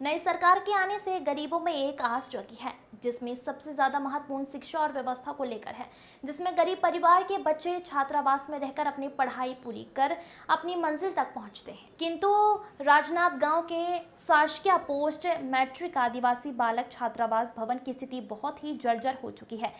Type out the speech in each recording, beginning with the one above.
नई सरकार के आने से गरीबों में एक आस जगी है, जिसमें सबसे ज्यादा महत्वपूर्ण शिक्षा और व्यवस्था को लेकर है, जिसमें गरीब परिवार के बच्चे छात्रावास में रहकर अपनी पढ़ाई पूरी कर अपनी मंजिल तक पहुंचते हैं। किंतु राजनांदगांव के शासकीय पोस्ट मैट्रिक आदिवासी बालक छात्रावास भवन की स्थिति बहुत ही जर्जर हो चुकी है।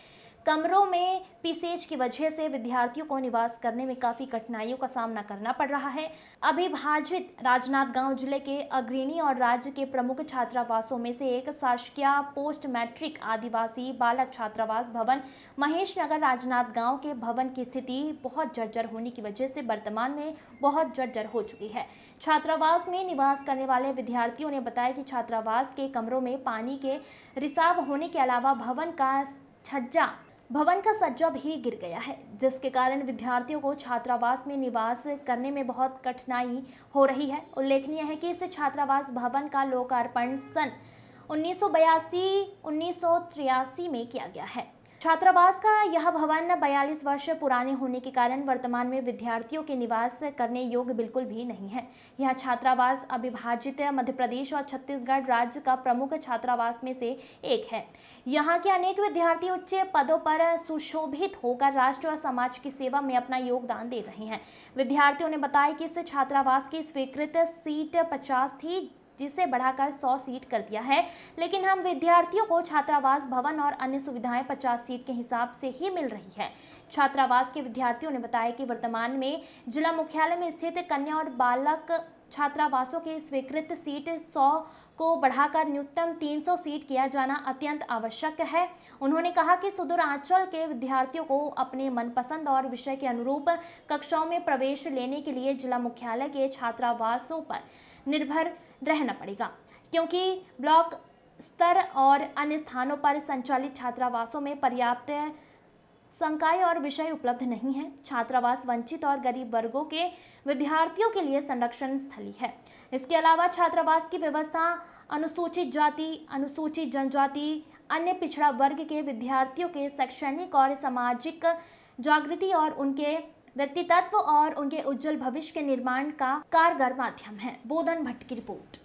कमरों में पीसेज की वजह से विद्यार्थियों को निवास करने में काफी कठिनाइयों का सामना करना पड़ रहा है। अविभाजित राजनांदगांव जिले के अग्रणी और राज्य के प्रमुख छात्रावासों में से एक शासकीय पोस्ट मैट्रिक आदिवासी बालक छात्रावास भवन महेश नगर राजनांदगांव के भवन की स्थिति बहुत जर्जर होने की वजह से वर्तमान में बहुत जर्जर हो चुकी है। छात्रावास में निवास करने वाले विद्यार्थियों ने बताया कि छात्रावास के कमरों में पानी के रिसाव होने के अलावा भवन का सज्जा भी गिर गया है, जिसके कारण विद्यार्थियों को छात्रावास में निवास करने में बहुत कठिनाई हो रही है। उल्लेखनीय है कि इस छात्रावास भवन का लोकार्पण सन 1982-1983 में किया गया है। छात्रावास का यह भवन 42 वर्ष पुराने होने के कारण वर्तमान में विद्यार्थियों के निवास करने योग्य बिल्कुल भी नहीं है। यह छात्रावास अविभाजित मध्य प्रदेश और छत्तीसगढ़ राज्य का प्रमुख छात्रावास में से एक है। यहाँ के अनेक विद्यार्थी उच्च पदों पर सुशोभित होकर राष्ट्र और समाज की सेवा में अपना योगदान दे रहे हैं। विद्यार्थियों ने बताया कि इस छात्रावास की स्वीकृत सीट 50 थी, जिसे बढ़ाकर 100 सीट कर दिया है, लेकिन हम विद्यार्थियों को छात्रावास भवन और अन्य सुविधाएं 50 सीट के हिसाब से ही मिल रही है। छात्रावास के विद्यार्थियों ने बताया कि वर्तमान में जिला मुख्यालय में स्थित कन्या और बालक छात्रावासों की स्वीकृत सीट 100 को बढ़ाकर न्यूनतम 300 सीट किया जाना अत्यंत आवश्यक है। उन्होंने कहा कि सुदूरांचल के विद्यार्थियों को अपने मनपसंद और विषय के अनुरूप कक्षाओं में प्रवेश लेने के लिए जिला मुख्यालय के छात्रावासों पर निर्भर रहना पड़ेगा, क्योंकि ब्लॉक स्तर और अन्य स्थानों पर संचालित छात्रावासों में पर्याप्त संकाय और विषय उपलब्ध नहीं है। छात्रावास वंचित और गरीब वर्गों के विद्यार्थियों के लिए संरक्षण स्थली है। इसके अलावा छात्रावास की व्यवस्था अनुसूचित जाति, अनुसूचित जनजाति, अन्य पिछड़ा वर्ग के विद्यार्थियों के शैक्षणिक और सामाजिक जागृति और उनके व्यक्तित्व और उनके उज्जवल भविष्य के निर्माण का कारगर माध्यम है। बोधन भट्ट की रिपोर्ट।